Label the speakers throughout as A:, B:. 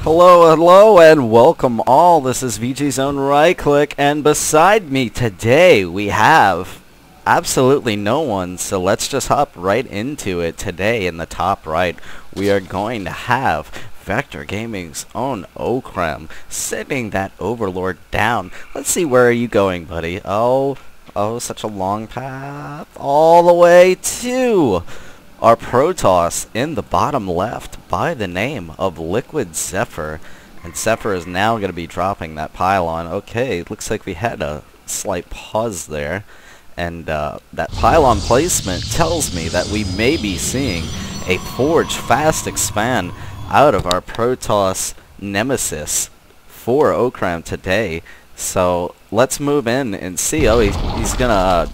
A: Hello, hello, and welcome all. This is VG's own RightClick, and beside me today we have absolutely no one, so let's just hop right into it. Today in the top right, we are going to have Vector Gaming's own vG.oCRaM sitting that Overlord down. Let's see, where are you going, buddy? Oh, such a long path all the way to our Protoss in the bottom left by the name of Liquid.Zephyr. And Zephyr is now going to be dropping that pylon. Okay, looks like we had a slight pause there. And that pylon placement tells me that we may be seeing a Forge fast expand out of our Protoss Nemesis for vG.oCRaM today. So let's move in and see. Oh, he's going to...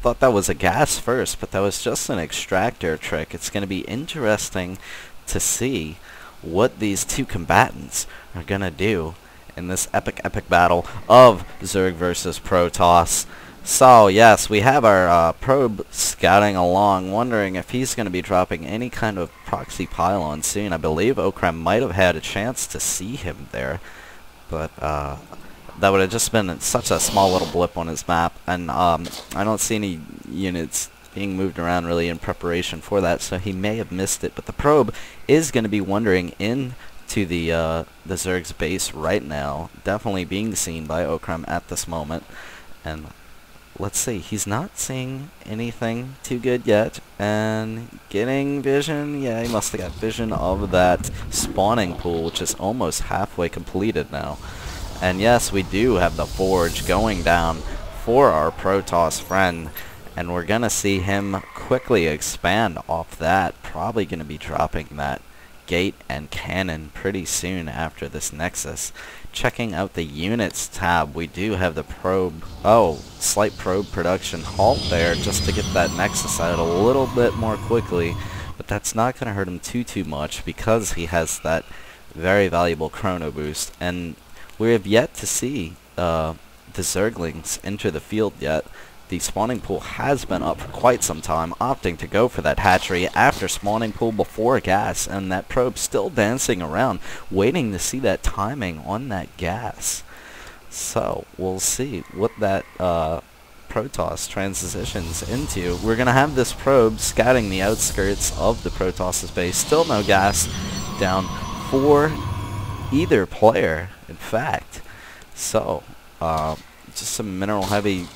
A: thought that was a gas first, but that was just an extractor trick. It's going to be interesting to see what these two combatants are going to do in this epic battle of Zerg versus Protoss. So yes, we have our probe scouting along, wondering if he's going to be dropping any kind of proxy pylon soon. I believe vG.oCRaM might have had a chance to see him there, but that would have just been such a small little blip on his map, and I don't see any units being moved around really in preparation for that, so he may have missed it. But the probe is going to be wandering into the Zerg's base right now, definitely being seen by vG.oCRaM at this moment. And let's see, he's not seeing anything too good yet, and getting vision. Yeah, he must have got vision of that spawning pool, which is almost halfway completed now. And yes, we do have the Forge going down for our Protoss friend, and we're going to see him quickly expand off that. Probably going to be dropping that gate and cannon pretty soon after this Nexus. Checking out the units tab, we do have the probe. Oh, slight probe production halt there just to get that Nexus out a little bit more quickly, but that's not going to hurt him too much because he has that very valuable chrono boost. And we have yet to see the Zerglings enter the field yet. The spawning pool has been up for quite some time, opting to go for that hatchery after spawning pool before gas, and that probe still dancing around, waiting to see that timing on that gas. So we'll see what that Protoss transitions into. We're going to have this probe scouting the outskirts of the Protoss' base. Still no gas down for either player, in fact. So just some mineral heavy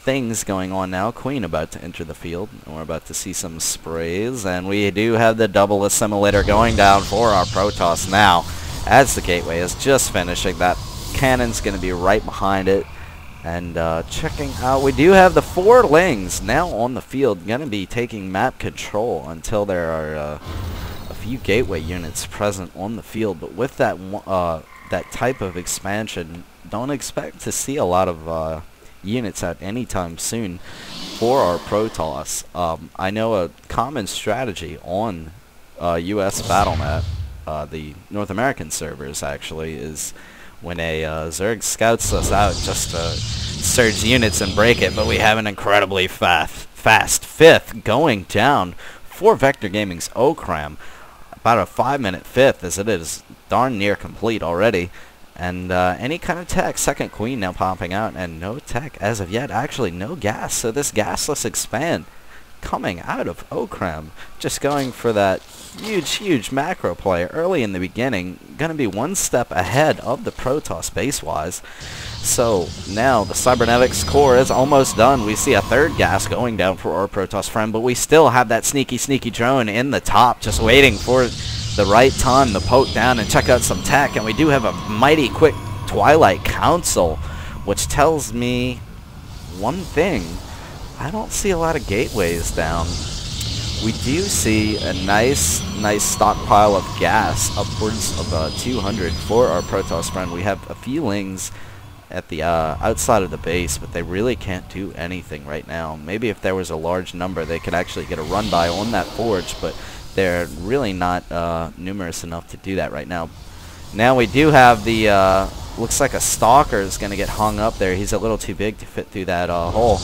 A: things going on now. Queen about to enter the field, and we're about to see some sprays, and we do have the double assimilator going down for our Protoss now as the gateway is just finishing. That cannon's going to be right behind it. And checking out, we do have the 4 Lings now on the field, going to be taking map control until there are a few gateway units present on the field. But with that that type of expansion, don't expect to see a lot of units at any time soon for our Protoss. I know a common strategy on US Battle.net, the North American servers actually, is when a Zerg scouts us out just to surge units and break it, but we have an incredibly fast 5th going down for Vector Gaming's vG.oCRaM. About a 5-minute 5th, as it is darn near complete already. And any kind of tech, second queen now popping out, and no tech as of yet, actually no gas. So this gasless expand coming out of vG.oCRaM, just going for that huge macro play early in the beginning, gonna be one step ahead of the Protoss base-wise. So now the cybernetics core is almost done. We see a 3rd gas going down for our Protoss friend, but we still have that sneaky drone in the top, just waiting for the right time to poke down and check out some tech. And we do have a mighty quick Twilight Council, which tells me one thing: I don't see a lot of gateways down. We do see a nice stockpile of gas, upwards of 200 for our Protoss friend. We have a few Lings at the outside of the base, but they really can't do anything right now. Maybe if there was a large number, they could actually get a run by on that Forge, but they're really not numerous enough to do that right now. Now we do have the looks like a Stalker is going to get hung up there. He's a little too big to fit through that hole.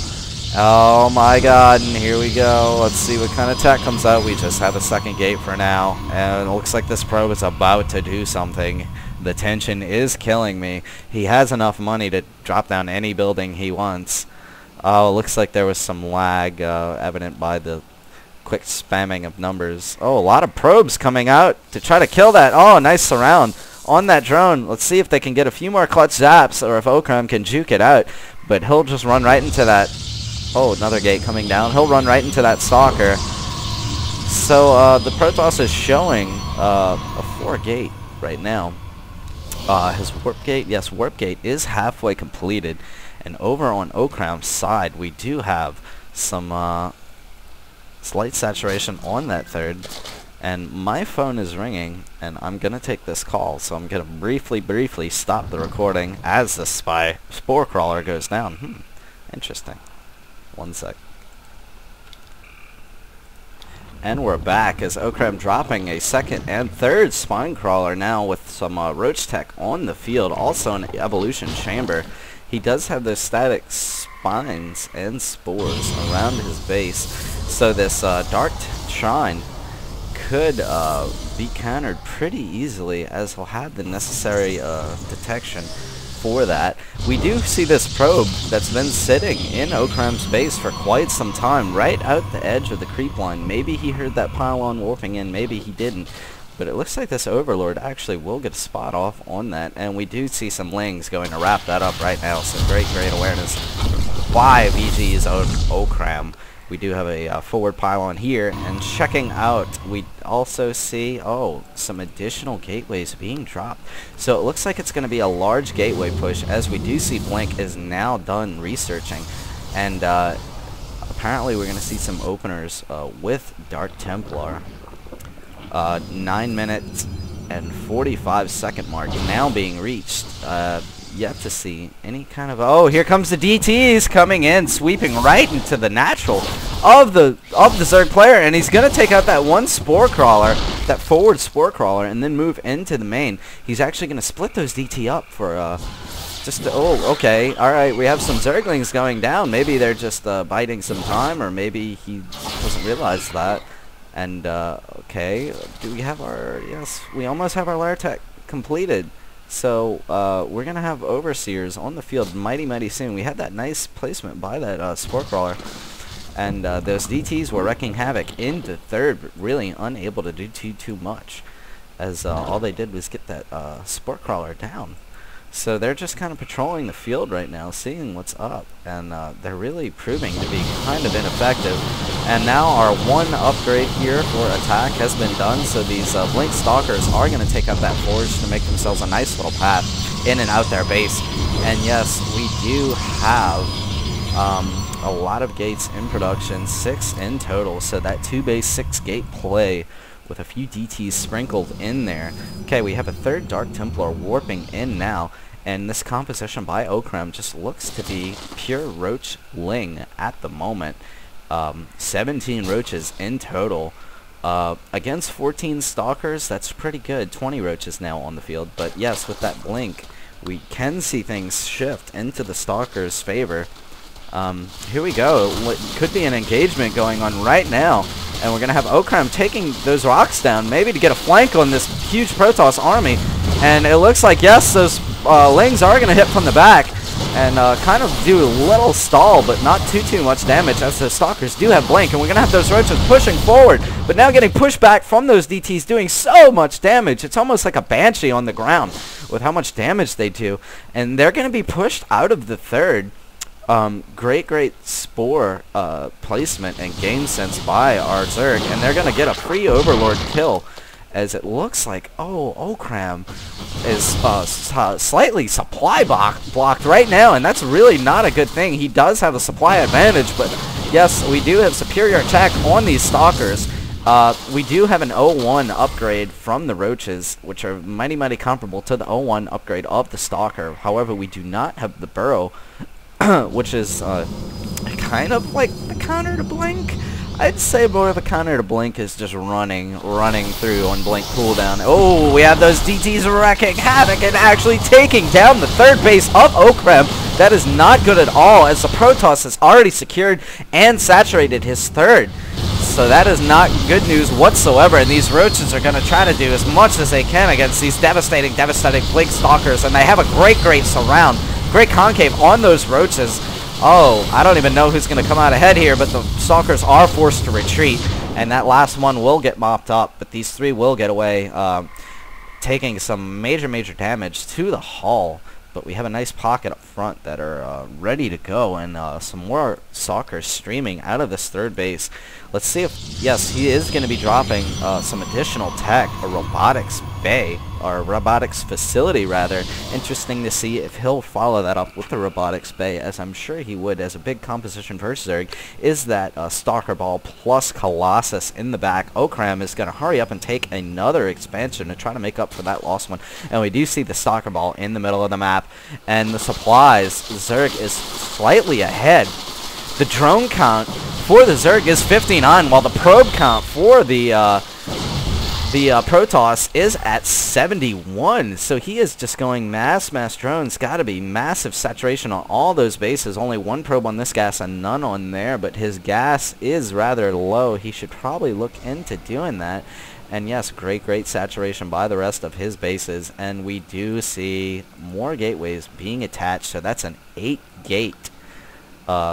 A: Oh my god, and here we go. Let's see what kind of tech comes out. We just have a second gate for now, and it looks like this probe is about to do something. The tension is killing me. He has enough money to drop down any building he wants. Oh, looks like there was some lag evident by the quick spamming of numbers. Oh, a lot of probes coming out to try to kill that. Oh, nice surround on that drone. Let's see if they can get a few more clutch zaps or if vGRightClick can juke it out. But he'll just run right into that. Oh, another gate coming down. He'll run right into that stalker. So the Protoss is showing a 4 gate right now. His warp gate, yes, warp gate is halfway completed. And over on vGRightClick's side, we do have some slight saturation on that third. And my phone is ringing, and I'm going to take this call. So I'm going to briefly stop the recording as the spore crawler goes down. Interesting. One sec. And we're back as vGRightClick dropping a second and third spine crawler now with some roach tech on the field. Also an evolution chamber. He does have those static spines and spores around his base. So this dark shrine could be countered pretty easily as he'll have the necessary detection for that. We do see this probe that's been sitting in vGRightClick's base for quite some time, right out the edge of the creep line. Maybe he heard that pylon warping in, maybe he didn't. But it looks like this Overlord actually will get a spot off on that, and we do see some lings going to wrap that up right now. So great awareness by VG's own vGRightClick. We do have a forward pylon here, and checking out, we also see, some additional gateways being dropped. So it looks like it's going to be a large gateway push, as we do see Blink is now done researching. And apparently we're going to see some openers with Dark Templar. 9 minutes and 45 second mark now being reached. Yet to see any kind of... Oh, here comes the DTs coming in, sweeping right into the natural of the Zerg player, and he's going to take out that one spore crawler, that forward spore crawler, and then move into the main. He's actually going to split those DT up for oh, okay, alright, we have some Zerglings going down. Maybe they're just biding some time, or maybe he doesn't realize that. And, okay, do we have our... Yes, we almost have our lair tech completed. So, we're going to have Overseers on the field mighty soon. We had that nice placement by that spore crawler. And those DTs were wrecking havoc into third, but really unable to do too much. As all they did was get that spore crawler down. So they're just kind of patrolling the field right now, seeing what's up. And they're really proving to be kind of ineffective. And now our one upgrade here for attack has been done, so these Blink Stalkers are going to take out that forge to make themselves a nice little path in and out their base. And yes, we do have a lot of gates in production, 6 in total, so that 2-base 6-gate play with a few DTs sprinkled in there. Okay, we have a third Dark Templar warping in now, and this composition by vGRightClick just looks to be pure roach ling at the moment. 17 roaches in total. Against 14 stalkers, that's pretty good. 20 roaches now on the field. But yes, with that blink, we can see things shift into the stalkers' favor. Here we go. What could be an engagement going on right now. And we're going to have vGRightClick taking those rocks down, maybe to get a flank on this huge Protoss army. And it looks like, yes, those lings are going to hit from the back. And kind of do a little stall, but not too much damage, as the stalkers do have blink, and we're gonna have those roaches pushing forward, but now getting pushed back from those DTs, doing so much damage. It's almost like a banshee on the ground with how much damage they do, and they're gonna be pushed out of the third. Great spore placement and game sense by our Zerg, and they're gonna get a free Overlord kill. As it looks like, vGRightClick is slightly supply blocked right now, and that's really not a good thing. He does have a supply advantage, but yes, we do have superior attack on these stalkers. We do have an 0-1 upgrade from the roaches, which are mighty comparable to the 0-1 upgrade of the stalker. However, we do not have the burrow, which is kind of like the counter to blink. I'd say more of a counter to Blink is just running through on Blink cooldown. Oh, we have those DTs wrecking havoc and actually taking down the third base of okraM. That is not good at all, as the Protoss has already secured and saturated his third. So that is not good news whatsoever, and these roaches are going to try to do as much as they can against these devastating Blink Stalkers, and they have a great surround, great concave on those roaches. Oh, I don't even know who's going to come out ahead here, but the Stalkers are forced to retreat, and that last one will get mopped up, but these three will get away, taking some major damage to the hull. But we have a nice pocket up front that are ready to go, and some more Stalkers streaming out of this third base. Let's see if, yes, he is going to be dropping some additional tech, a robotics bay, or robotics facility rather. Interesting to see if he'll follow that up with the robotics bay, as I'm sure he would, as a big composition for Zerg is that Stalker Ball plus Colossus in the back. okraM is going to hurry up and take another expansion to try to make up for that lost one. And we do see the Stalker Ball in the middle of the map, and the supplies, Zerg is slightly ahead. The drone count for the Zerg is 59, while the probe count for the Protoss is at 71. So he is just going mass drones. Got to be massive saturation on all those bases. Only one probe on this gas and none on there, but his gas is rather low. He should probably look into doing that. And yes, great saturation by the rest of his bases. And we do see more gateways being attached. So that's an 8-gate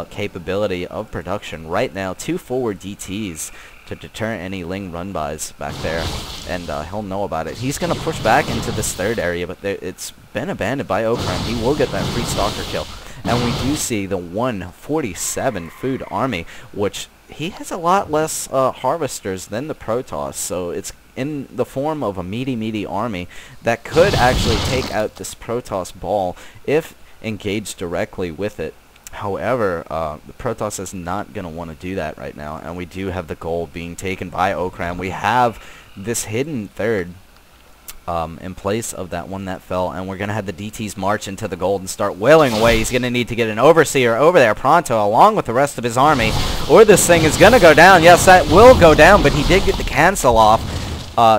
A: capability of production right now. 2 forward DTs to deter any Ling run-bys back there. And he'll know about it. He's going to push back into this third area, but it's been abandoned by okraM. He will get that free Stalker kill. And we do see the 147 food army, which he has a lot less harvesters than the Protoss, so it's in the form of a meaty army that could actually take out this Protoss ball if engaged directly with it. However, the Protoss is not going to want to do that right now, and we do have the goal being taken by okraM. We have this hidden third in place of that one that fell, and we're going to have the DTs march into the gold and start wailing away. He's going to need to get an Overseer over there pronto along with the rest of his army, or this thing is going to go down. Yes, that will go down, but he did get the cancel off,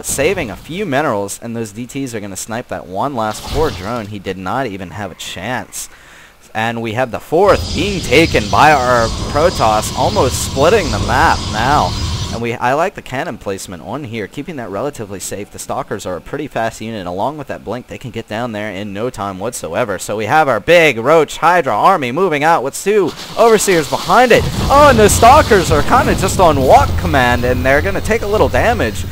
A: saving a few minerals, and those DTs are going to snipe that one last poor drone. He did not even have a chance. And we have the fourth being taken by our Protoss, almost splitting the map now. And I like the cannon placement on here, keeping that relatively safe. The Stalkers are a pretty fast unit. Along with that Blink, they can get down there in no time whatsoever. So we have our big Roach Hydra army moving out with 2 Overseers behind it. Oh, and the Stalkers are kind of just on walk command, and they're going to take a little damage.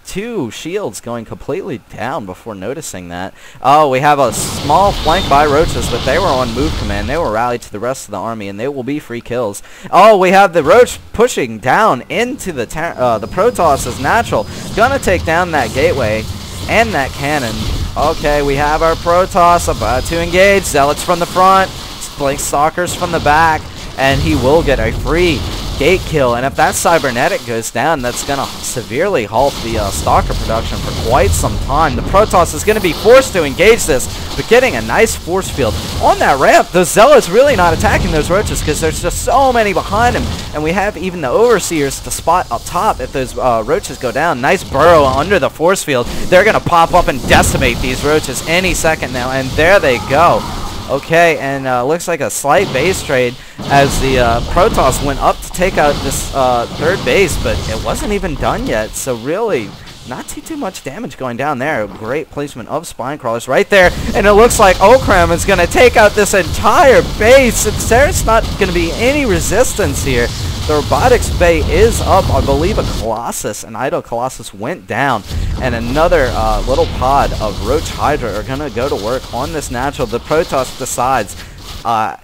A: 2 shields going completely down before noticing that. Oh, we have a small flank by Roaches, but they were on move command. They were rallied to the rest of the army, and they will be free kills. Oh, we have the Roach pushing down into the Protoss as natural. Gonna take down that gateway and that cannon. Okay, we have our Protoss about to engage. Zealots from the front, Blink Stalkers from the back, and he will get a free gate kill. And if that cybernetic goes down, that's going to severely halt the Stalker production for quite some time. The Protoss is going to be forced to engage this, but getting a nice force field on that ramp. The Zealots really not attacking those Roaches because there's just so many behind him, and we have even the Overseers to spot up top if those Roaches go down. Nice burrow under the force field. They're going to pop up and decimate these Roaches any second now, and there they go. Okay, and looks like a slight base trade as the Protoss went up to take out this third base, but it wasn't even done yet, so really not too much damage going down there. Great placement of Spine Crawlers right there, and it looks like okraM is going to take out this entire base. There's not going to be any resistance here. The robotics bay is up. I believe a Colossus, an idle Colossus went down, and another little pod of Roach Hydra are going to go to work on this natural. The Protoss decides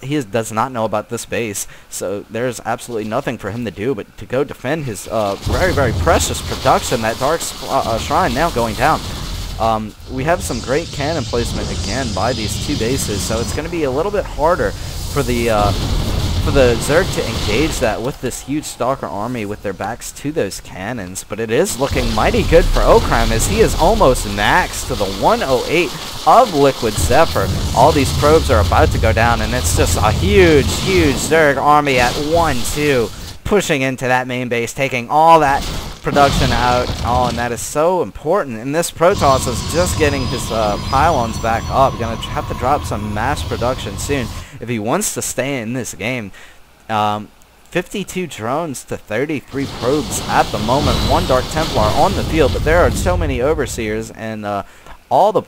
A: he does not know about this base, so there's absolutely nothing for him to do but to go defend his very precious production. That Dark Shrine now going down. We have some great cannon placement again by these 2 bases, so it's going to be a little bit harder for the Zerg to engage that with this huge Stalker army with their backs to those cannons. But it is looking mighty good for okraM as he is almost maxed to the 108 of LiquidZephyr. All these probes are about to go down, and it's just a huge Zerg army at 1-2, pushing into that main base, taking all that production out. Oh, and that is so important. And this Protoss is just getting his pylons back up. Gonna have to drop some mass production soon if he wants to stay in this game. 52 drones to 33 probes at the moment. One Dark Templar on the field, but there are so many Overseers, and all the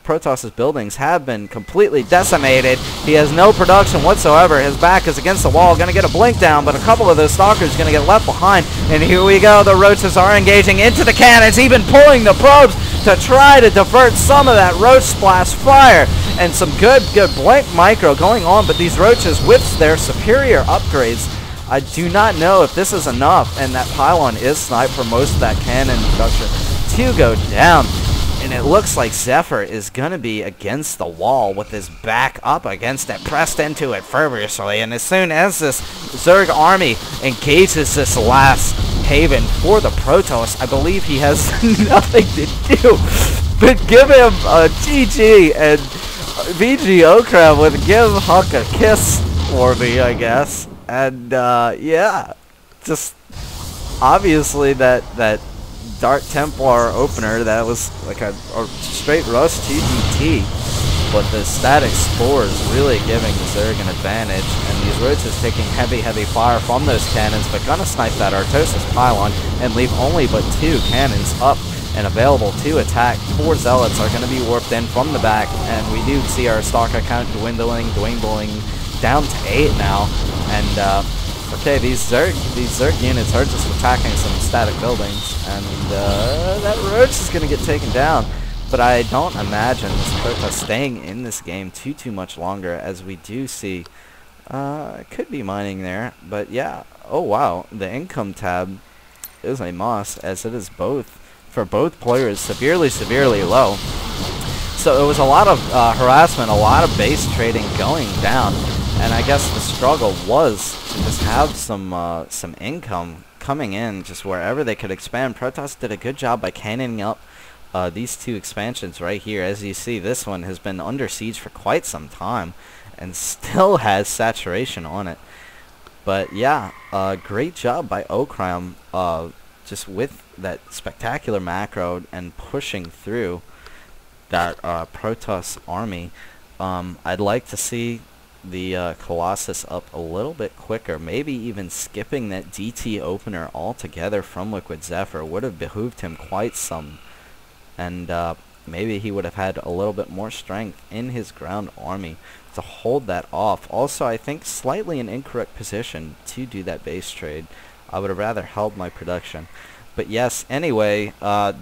A: Protoss's buildings have been completely decimated. He has no production whatsoever. His back is against the wall. Going to get a blink down, but a couple of those Stalkers going to get left behind. And here we go. The Roaches are engaging into the cannons, even pulling the probes to try to divert some of that Roach Splash fire. And some good blink micro going on, but these Roaches, with their superior upgrades, I do not know if this is enough, and that pylon is sniped for most of that cannon production to go down. And it looks like Zephyr is going to be against the wall with his back up against it, pressed into it fervently. And as soon as this Zerg army engages this last haven for the Protoss, I believe he has nothing to do but give him a GG, and vG.oCRaM would give Huck a kiss for me, I guess. And yeah, just obviously that Dark Templar opener, that was like a straight rush TGT, but the static spores really giving the Zerg an advantage, and these Roaches taking heavy fire from those cannons, but gonna snipe that Artosis pylon and leave only but 2 cannons up and available to attack. 4 Zealots are gonna be warped in from the back, and we do see our Stalker count dwindling down to 8 now. And okay, these Zerg units are just attacking some static buildings, and that Roach is going to get taken down. But I don't imagine this Protoss staying in this game too much longer, as we do see it could be mining there. But yeah, oh wow, the income tab is a must, as it is for both players severely low. So it was a lot of harassment, a lot of base trading going down. And I guess the struggle was to just have some income coming in just wherever they could expand. Protoss did a good job by cannoning up these 2 expansions right here. As you see, this one has been under siege for quite some time and still has saturation on it. But yeah, great job by oCRaM, just with that spectacular macro and pushing through that Protoss army. I'd like to see the Colossus up a little bit quicker, maybe even skipping that DT opener altogether from LiquidZephyr would have behooved him quite some, and maybe he would have had a little bit more strength in his ground army to hold that off. Also, I think slightly an incorrect position to do that base trade. I would have rather held my production. But yes, anyway,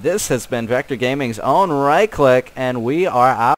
A: this has been Vector Gaming's own Right Click, and we are out.